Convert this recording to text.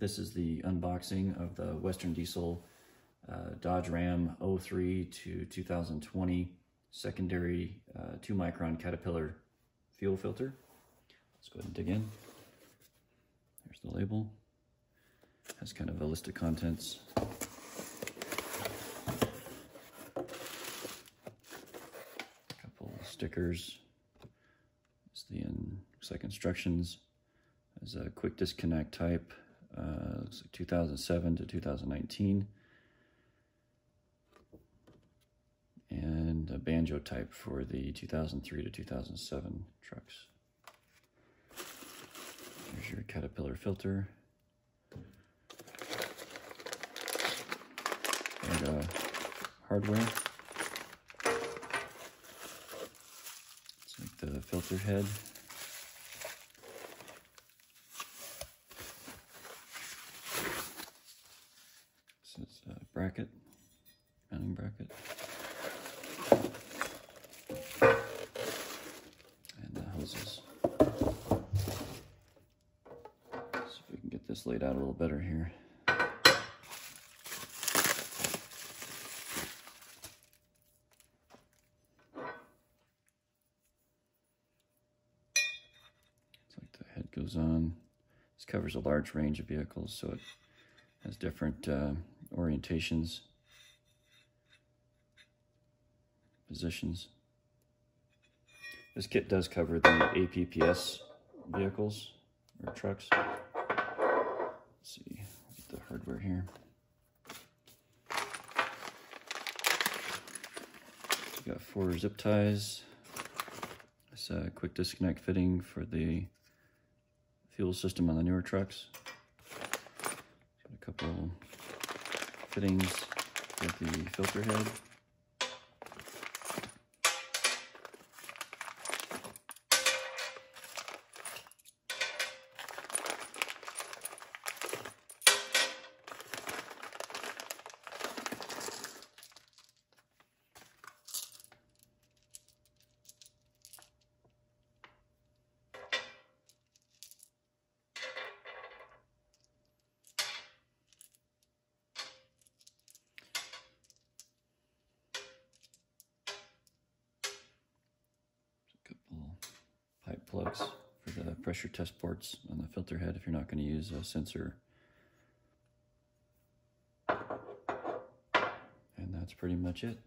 This is the unboxing of the Western Diesel Dodge Ram 03 to 2020 secondary 2-micron Caterpillar fuel filter. Let's go ahead and dig in. There's the label. Has kind of a list of contents. A couple stickers. It's the looks like instructions. There's a quick disconnect type. Looks like 2007 to 2019. And a banjo type for the 2003 to 2007 trucks. There's your Caterpillar filter. And hardware. It's like the filter head. This is a bracket, mounting bracket. And the hoses. See if we can get this laid out a little better here. It's like the head goes on. This covers a large range of vehicles, so it has different orientations, positions. This kit does cover the APPS vehicles or trucks. Let's see, get the hardware here. We got 4 zip ties. It's a quick disconnect fitting for the fuel system on the newer trucks. Got a couple fittings with the filter head. Pipe plugs for the pressure test ports on the filter head if you're not going to use a sensor. And that's pretty much it.